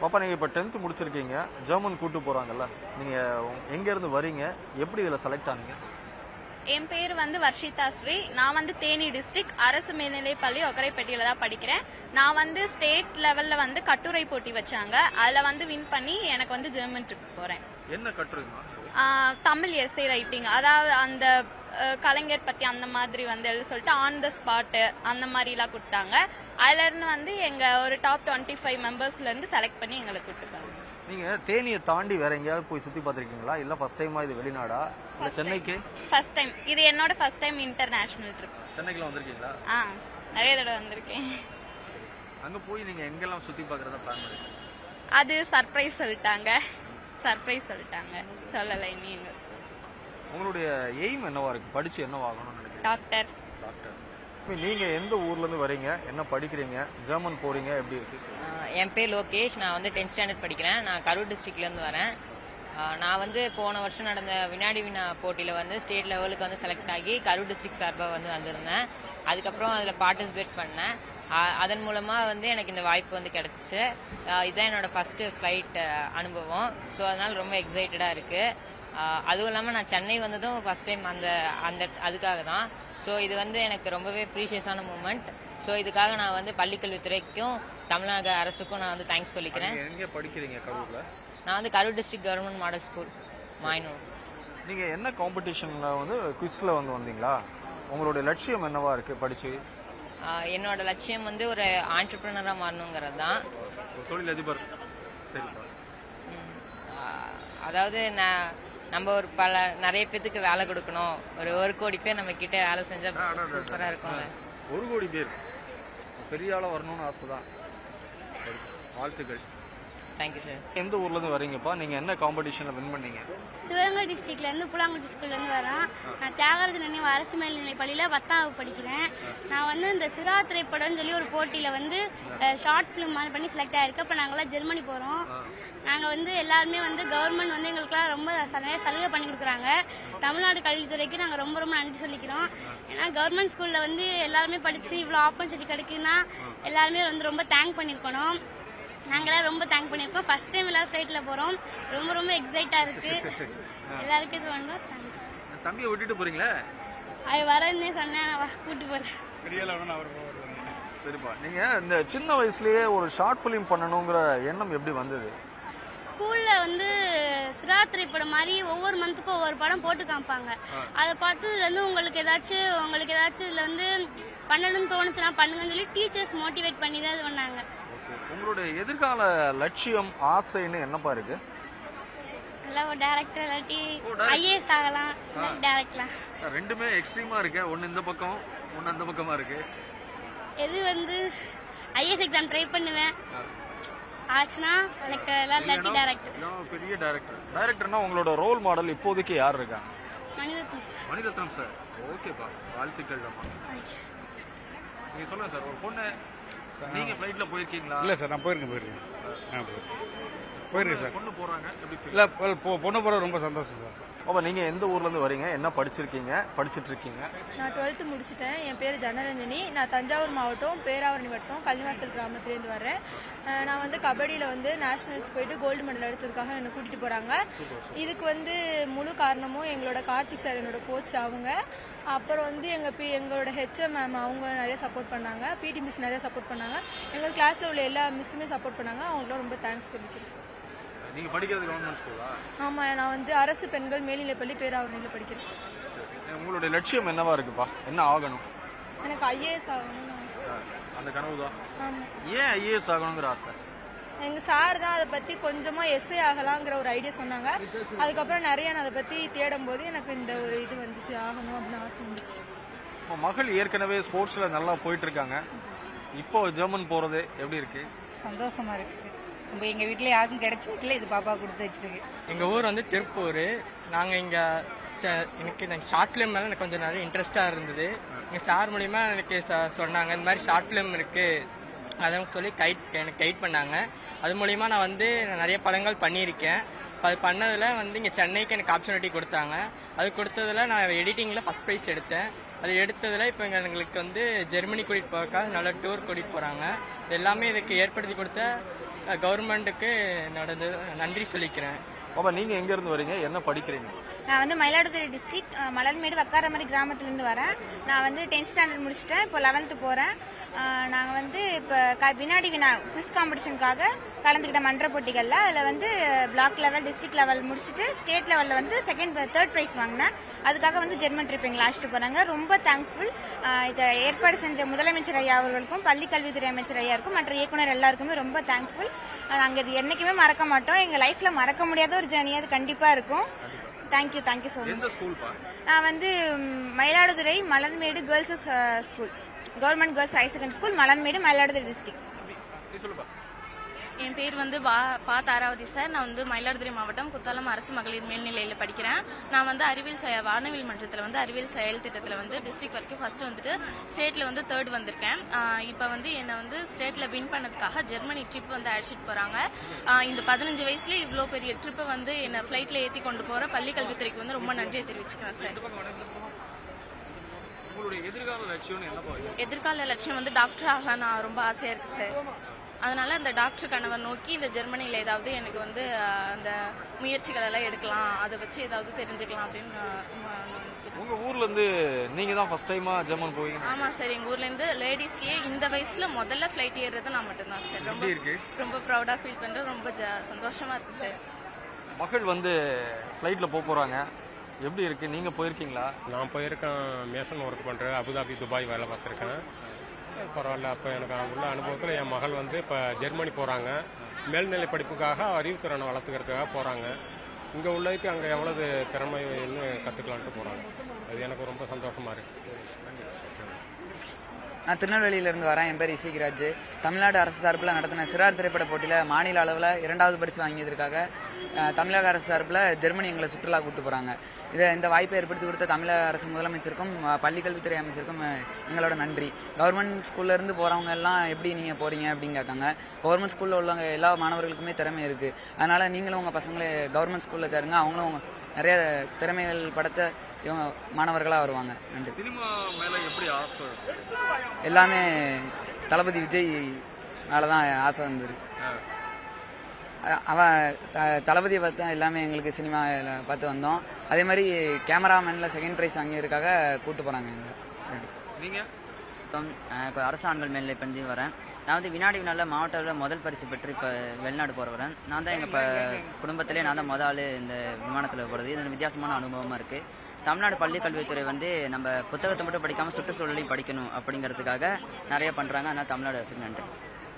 பாப்பா நீங்கள் இப்போ 10th முடிச்சிருக்கீங்க, ஜெர்மன் கூட்டு போகிறாங்கல்ல, நீங்கள் எங்கேருந்து வரீங்க, எப்படி இதில் செலக்ட் ஆனீங்க? என் பேர் வந்து வர்ஷிதா ஸ்ரீ. நான் வந்து தேனி டிஸ்ட்ரிக்ட் அரசு மேல்நிலைப்பள்ளி ஒக்கரைப்பட்டியில தான் படிக்கிறேன். நான் வந்து ஸ்டேட் லெவல்ல வந்து கட்டுரை போட்டி வச்சாங்க. அதில் வந்து வின் பண்ணி எனக்கு வந்து ஜெர்மன் ட்ரிப் போறேன். என்ன கட்டுரைமா? தமிழ் எஸ்ஏ ரைட்டிங், அதாவது அந்த கலைஞர் பத்தி அந்த மாதிரி வந்து எழுத சொல்லிட்டு ஆன் த ஸ்பாட் அந்த மாதிரிலாம் கொடுத்தாங்க. அதுல இருந்து வந்து எங்க ஒரு டாப் 25 மெம்பர்ஸ்ல இருந்து செலக்ட் பண்ணி எங்களை கூப்பிட்டுருக்காங்க. நீங்க தேனியை தாண்டி வேற எங்கேயாவது போய் சுத்தி பார்த்திருக்கீங்களா? இல்ல ஃபர்ஸ்ட் டைமா இது வெளிநாடா இல்ல சென்னைக்கு? First time. இது என்னோட ஃபர்ஸ்ட் டைம் இன்டர்நேஷனல் ட்ரிப். சென்னைக்குலாம் வந்திருக்கீங்களா? நிறைய தடவை வந்திருக்கேன். அங்க போய் நீங்க எங்கெல்லாம் சுத்தி பார்க்கறதா பிளான் பண்ணீங்க? அது சர்ப்ரைஸ் சொல்லிட்டாங்க. சொல்லலை. நீங்க உங்களுடைய எய்ம் என்னவா இருக்கு? படிச்சு என்னவா ஆகணும்னு நினைக்கிறீங்க? டாக்டர். நீங்க எந்த ஊர்ல இருந்து வரீங்க, என்ன படிக்கிறீங்க, ஜெர்மன் போறீங்க, எப்படி இருக்கு? என் பேர் லோகேஷ். நான் வந்து 10th ஸ்டாண்டர்ட் படிக்கிறேன். நான் கரூர் டிஸ்ட்ரிக்ட்லேருந்து வரேன். நான் வந்து போன வருஷம் நடந்த வினாடி வினா போட்டியில் வந்து ஸ்டேட் லெவலுக்கு வந்து செலக்ட் ஆகி கரூர் டிஸ்ட்ரிக்ட் சார்பாக வந்து வந்திருந்தேன். அதுக்கப்புறம் அதில் பார்ட்டிசிபேட் பண்ணேன். அதன் மூலமாக வந்து எனக்கு இந்த வாய்ப்பு வந்து கிடச்சிச்சு. இதுதான் என்னோடய ஃபஸ்ட்டு ஃப்ளைட் அனுபவம். ஸோ அதனால் ரொம்ப எக்ஸைட்டடாக இருக்குது. அதுவும் இல்லாமல் நான் சென்னை வந்ததும் ஃபஸ்ட் டைம் அதுக்காக தான். ஸோ இது வந்து எனக்கு ரொம்பவே ப்ரீஷியஸான மூமெண்ட். ஸோ இதுக்காக நான் வந்து பள்ளிக்கல்வித்துறைக்கும் தமிழ்நாடு அரசுக்கும் நான் வந்து தேங்க்ஸ் சொல்லிக்கிறேன். எங்கே படிக்கிறீங்க கரூர்ல? நான் வந்து Karur district government model school Mayanur. நீங்கள் என்ன காம்படிஷனில் வந்து குவிஸில் வந்து வந்தீங்களா? உங்களுடைய லட்சியம் என்னவா இருக்குது படித்து? என்னோட லட்சியம் வந்து ஒரு ஆண்டர்பிரினராக மாறணுங்கிறது தான். தொழிலதிபர். சரிப்பா. அதாவது நம்ம ஒரு நிறைய பேத்துக்கு வேலை கொடுக்கணும். ஒரு கோடி பேர் நம்ம கிட்ட வேலை செஞ்சா சூப்பரா இருக்கும்ல. 1 கோடி பேர் பெரிய ஆளா வரணும்னு ஆசை தான். வாழ்த்துக்கள். Thank you sir. எந்த ஊர்ல இருந்து வரீங்கப்பா? நீங்க என்ன காம்படிஷன்ல வின் பண்ணீங்க? சிவகங்கை டிஸ்ட்ரிக்ட்ல இருந்து புலாங்குடி ஸ்கூல்ல இருந்து வரேன். நான் தியாகராஜ நினைவு அரசு மேல்நிலை பள்ளியில 10ஆவது படிக்கிறேன். நான் வந்து இந்த சிரா திரைப்படம்னு சொல்லி ஒரு போட்டியில வந்து ஷார்ட் ஃபிலிம் மாதிரி பண்ணி செலக்ட் ஆயிருக்கு. இப்போ நாங்கள்லாம் ஜெர்மனி போறோம். நாங்கள் வந்து எல்லாருமே வந்து கவர்மெண்ட் வந்து எங்களுக்குலாம் ரொம்ப நிறைய சலுகை பண்ணி கொடுக்குறாங்க. தமிழ்நாடு கல்வித்துறைக்கு நாங்கள் ரொம்ப ரொம்ப நன்றி சொல்லிக்கிறோம். ஏன்னா கவர்மெண்ட் ஸ்கூலில் வந்து எல்லாருமே படித்து இவ்வளோ ஆப்பர்ச்சுனிட்டி கிடைக்குன்னா எல்லாருமே வந்து ரொம்ப தேங்க் பண்ணியிருக்கணும். நாங்களாம் ரொம்ப தேங்க் பண்ணியிருக்கோம். ஃபர்ஸ்ட் டைம் எல்லாரும் ஃப்ளைட்டில் போகிறோம். ரொம்ப ரொம்ப எக்ஸைட்டாக இருக்குது. எல்லாருக்கும் இது பண்ணுறோம். தேங்க்ஸ். தம்பியை விட்டுட்டு போகிறீங்களா? அது வரேன்னே சொன்னேன். கூப்பிட்டு போகிறேன். சரிப்பா. நீங்கள் இந்த சின்ன வயசுலேயே ஒரு ஷார்ட் ஃபிலிம் பண்ணணுங்கிற எண்ணம் எப்படி வந்தது? ஸ்கூலில் வந்து சிரா திரைப்படம் மாதிரி ஒவ்வொரு மந்த்துக்கும் ஒவ்வொரு படம் போட்டு காமிப்பாங்க. அதை பார்த்து இதுல இருந்து உங்களுக்கு ஏதாச்சும் இதில் வந்து பண்ணணும்னு தோணுச்சுன்னா பண்ணுங்கன்னு சொல்லி டீச்சர்ஸ் மோட்டிவேட் பண்ணி தான் இது பண்ணாங்க. உங்களுடைய எதிர்கால லட்சியம் ஆசைன்னு என்னப்பா இருக்கு? நல்லா ஒரு டைரக்டர் இல்லாட்டி ஐஏஎஸ் ஆகலாம், டைரக்டர்லாம். ரெண்டுமே எக்ஸ்ட்ரீமா இருக்கு. ஒன்னு இந்த பக்கம், ஒன்னு அந்த பக்கமா இருக்கு. எது வந்து ஐஏஎஸ் எக்ஸாம் ட்ரை பண்ணுவேன். ஆச்சுன்னா கலெக்டர் இல்லாட்டி டைரக்டர். பெரிய டைரக்டர்னா உங்களோட ரோல் மாடல் இப்போதைக்கு யார் இருக்காங்க? மணிரத்னம் சார். ஓகேப்பா, வாழ்த்துக்கள். நீங்க சொல்லுங்க சார். ஒரு பொண்ணு நீங்க ஃளைட்ல போயிருக்கீங்களா? இல்ல சார், நான் போயிருக்கேன் சார். பொண்ணு போறாங்க. இல்ல பொண்ணு போறது ரொம்ப சந்தோஷம் சார். அப்ப நீங்க எந்த ஊர்ல இருந்து வரீங்க, என்ன படிச்சிட்டு இருக்கீங்க? நான் 12th முடிச்சிட்டேன். என் பேர் ஜனரஞ்சனி. நான் தஞ்சாவூர் மாவட்டம் பேராவரணி வட்டம் கள்ளிவாசல் கிராமத்துலேருந்து வரேன். நான் வந்து கபடியில் வந்து நேஷனல்ஸ் போயிட்டு கோல்டு மெடல் எடுத்ததுக்காக என்னை கூட்டிகிட்டு போகிறாங்க. இதுக்கு வந்து முழு காரணமும் எங்களோட கார்த்திக் சார், என்னோட கோச் அவங்க. அப்புறம் வந்து எங்களோட ஹெச்எம் மேம் அவங்க நிறைய சப்போர்ட் பண்ணாங்க. பிடி மிஸ் நிறைய சப்போர்ட் பண்ணாங்க. எங்கள் கிளாஸில் உள்ள எல்லா மிஸ்ஸுமே சப்போர்ட் பண்ணாங்க. அவங்களுக்குலாம் ரொம்ப தேங்க்ஸ் சொல்லிக்கிறேன். நீங்க படிக்கிறது கவர்மெண்ட் ஸ்கூலா? ஆமா, நான் வந்து அரசு பெண்கள் மேல்நிலைப்பள்ளி பேராவரணியில் படிக்கிறேன். உங்களுடைய லட்சியம் என்னவா இருக்குப்பா? என்ன ஆகணும்? எனக்கு ஐஏஎஸ் ஆகணும்னு ஆசை. அந்த கனவு தான். ஆமா. ஏன் ஐஏஎஸ் ஆகணுங்கிற ஆசை? எங்க சார் தான் அதை பத்தி கொஞ்சமா எஸ்ஏ ஆகலாங்கிற ஒரு ஐடியா சொன்னாங்க. அதுக்கப்புறம் நிறைய நான் அதை பத்தி தேடும் போது எனக்கு இந்த ஒரு இது வந்துச்சு, ஆகணும் அப்படின்னு ஆசை வந்துச்சு. இப்போ மகள் ஏற்கனவே ஸ்போர்ட்ஸ்ல நல்லா போயிட்டு இருக்காங்க. இப்போ ஜெர்மன் போறது எப்படி இருக்கு? சந்தோஷமா இருக்கு. நம்ம எங்கள் வீட்டில் யாருக்கும் கிடைச்ச வீட்டில் இது பாப்பா கொடுத்து வச்சுருக்கு. எங்கள் ஊர் வந்து திருப்பூர். நாங்கள் இங்கே எனக்கு ஷார்ட் ஃபிலிம் மேலே எனக்கு கொஞ்சம் நிறைய இன்ட்ரெஸ்ட்டாக இருந்தது. எங்கள் சார் மூலிமா எனக்கு சொன்னாங்க இந்த மாதிரி ஷார்ட் ஃபிலிம் இருக்குது, அதை சொல்லி எனக்கு கைட் பண்ணாங்க. அது மூலிமா நான் வந்து நிறைய படங்கள் பண்ணியிருக்கேன். அது பண்ணதில் வந்து இங்கே சென்னைக்கு எனக்கு ஆப்பர்ச்சுனிட்டி கொடுத்தாங்க. அது கொடுத்ததில் நான் எடிட்டிங்கில் ஃபஸ்ட் ப்ரைஸ் எடுத்தேன். அது எடுத்ததில் இப்போ எங்களுக்கு வந்து ஜெர்மனி கூட்டிகிட்டு போகிறக்காக நல்ல டூர் கூட்டிகிட்டு போகிறாங்க. இது எல்லாமே இதுக்கு ஏற்படுத்தி கொடுத்த கவர்மெண்ட்டுக்கு நடந்தது நன்றி சொல்லிக்கிறேன். பாப்பா நீங்கள் எங்கேருந்து வரீங்க, என்ன படிக்கிறீங்க? நான் வந்து மயிலாடுதுறை டிஸ்ட்ரிக்ட் மலர்மேடு வக்காரமரி கிராமத்துலேருந்து வரேன். நான் வந்து 10th ஸ்டாண்டர்ட் முடிச்சிட்டேன், இப்போ 11th போகிறேன். நாங்கள் வந்து இப்போ வினாடி வினா குவிஸ் காம்படிஷனுக்காக கலந்துக்கிட்ட மன்ற போட்டிகளில் அதில் வந்து பிளாக் லெவல் டிஸ்ட்ரிக்ட் லெவல் முடிச்சுட்டு ஸ்டேட் லெவலில் வந்து தேர்ட் ப்ரைஸ் வாங்கினேன். அதுக்காக வந்து ஜெர்மன் ட்ரிப் எங்களை அழைச்சிட்டு போகிறாங்க. ரொம்ப தேங்க்ஃபுல். இதை ஏற்பாடு செஞ்ச முதலமைச்சர் ஐயா அவர்களுக்கும் பள்ளி கல்வித்துறை அமைச்சர் ஐயாருக்கும் மற்ற இயக்குனர் எல்லாருக்குமே ரொம்ப தேங்க்ஃபுல். நாங்கள் இது என்றைக்குமே மறக்க மாட்டோம். எங்கள் லைஃப்பில் மறக்க முடியாத ஒரு ஜேர்னி அது கண்டிப்பாக இருக்கும். Thank you so much. நான் வந்து Mayiladuthurai Malarmedu girls school, government girls higher secondary school, Malarmedu, Mayiladuthurai district. என் பேர் வந்து பா தாராவதி சார். நான் வந்து மயிலாடுதுறை மாவட்டம் குத்தாலம் அரசு மகளிர் மேல்நிலையில் படிக்கிறேன். நான் வந்து வானவில் மன்றத்தில் வந்து அறிவியல் செயல் திட்டத்தில் வந்து டிஸ்ட்ரிக்ட் வரைக்கும் ஃபர்ஸ்ட் வந்துட்டு ஸ்டேட்டில் வந்து 3rd வந்திருக்கேன். இப்போ வந்து என்னை வந்து ஸ்டேட்டில் வின் பண்ணதுக்காக ஜெர்மனி ட்ரிப் வந்து அழைச்சிட்டு போகிறாங்க. இந்த 15 வயசுல இவ்வளோ பெரிய ட்ரிப்பை வந்து என்னை ஃப்ளைட்டில் ஏற்றி கொண்டு போகிற பள்ளி கல்வித்துறைக்கு வந்து ரொம்ப நன்றியை தெரிவிச்சுக்கிறேன் சார். எதிர்கால லட்சியம் வந்து டாக்டர் ஆகலாம் நான் ரொம்ப ஆசையாக இருக்குது சார். அதனால அந்த டாக்டர் கனவை நோக்கி இந்த ஜெர்மனியில் ஏதாவது எனக்கு வந்து அந்த முயற்சிகள் எல்லாம் எடுக்கலாம், அதை வச்சு ஏதாவது தெரிஞ்சுக்கலாம் அப்படின்னு. உங்கள் ஊர்லேருந்து நீங்கள் தான் ஃபர்ஸ்ட் டைமாக ஜெர்மன் போய்? ஆமாம் சார், எங்கள் ஊர்லேருந்து லேடிஸ்லேயே இந்த வயசில் முதல்ல ஃப்ளைட் ஏறுறது நான் மட்டும்தான் சார். ரொம்ப ப்ரௌடாக ஃபீல் பண்ணுறது, ரொம்ப சந்தோஷமாக இருக்குது சார். மகள் வந்து ஃப்ளைட்டில் போகிறாங்க, எப்படி இருக்குது? நீங்கள் போயிருக்கீங்களா? நான் போயிருக்கேன், மேஷன் ஒர்க் பண்ணுறேன், அபுதாபி துபாய் வேலை பார்த்துருக்கேன். பரவாயில்ல. அப்போ எனக்கு உள்ள அனுபவத்தில் என் மகள் வந்து இப்போ ஜெர்மனி போகிறாங்க. மேல்நிலை படிப்புக்காக அறிவுத்திறனை வளர்த்துக்கிறதுக்காக போகிறாங்க. இங்கே உள்ளதுக்கு அங்கே எவ்வளவு திறமைன்னு கற்றுக்கலான்ட்டு போகிறாங்க. அது எனக்கு ரொம்ப சந்தோஷமாக இருக்குது. நான் திருநெல்வேலியிலேருந்து வரேன். என் பேர் இசைராஜ். தமிழ்நாடு அரசு சார்பில் நடத்தின சிறார் திரைப்பட போட்டியில் மாநில அளவில் 2வது பரிசு வாங்கியதற்காக தமிழக அரசு சார்பில் ஜெர்மனி எங்களை சுற்றுலா கூப்பிட்டு போகிறாங்க. இந்த வாய்ப்பை ஏற்படுத்தி கொடுத்த தமிழக அரசு முதலமைச்சருக்கும் பள்ளிக்கல்வித்துறை அமைச்சருக்கும் எங்களோட நன்றி. கவர்மெண்ட் ஸ்கூல்லேருந்து போகிறவங்க எல்லாம் எப்படி நீங்கள் போகிறீங்க அப்படின்னு கேட்காங்க. கவர்மெண்ட் ஸ்கூலில் உள்ளவங்க எல்லா மாணவர்களுக்குமே திறமை இருக்குது. அதனால் நீங்களும் உங்கள் பசங்களை கவர்மெண்ட் ஸ்கூலில் சேருங்க. அவங்களும் நிறைய திறமைகள் படைத்த இவங்க மாணவர்களாக வருவாங்க. நன்றி. சினிமா மேலே எப்படி ஆசை? எல்லாமே தளபதி விஜய் மேலே தான் ஆசை வந்தது. அவன் தளபதியை பார்த்து தான் எல்லாமே எங்களுக்கு சினிமாவில் பார்த்து வந்தோம். அதே மாதிரி கேமராமேனில் 2nd ப்ரைஸ் வாங்கியதுக்காக கூப்பிட்டு போகிறாங்க எங்களை. நீங்கள்? அரசு ஆண்கள் மேல்நிலை பள்ளி வரேன். நான் வந்து வினாடி வினாவில் மாவட்டத்தில் முதல் பரிசு பெற்று இப்போ வெளிநாடு போகிற வரேன். நான் தான் எங்கள் குடும்பத்திலே நான் தான் முதல் ஆள் இந்த விமானத்தில் போகிறது. இது வித்தியாசமான அனுபவமாக இருக்குது. தமிழ்நாடு பள்ளி கல்வித்துறை வந்து நம்ம புத்தகத்தை மட்டும் படிக்காமல் சுற்றுச்சூழலையும் படிக்கணும் அப்படிங்கிறதுக்காக நிறைய பண்ணுறாங்க. அதனால் தமிழ்நாடு அரசுக்கு நன்றி.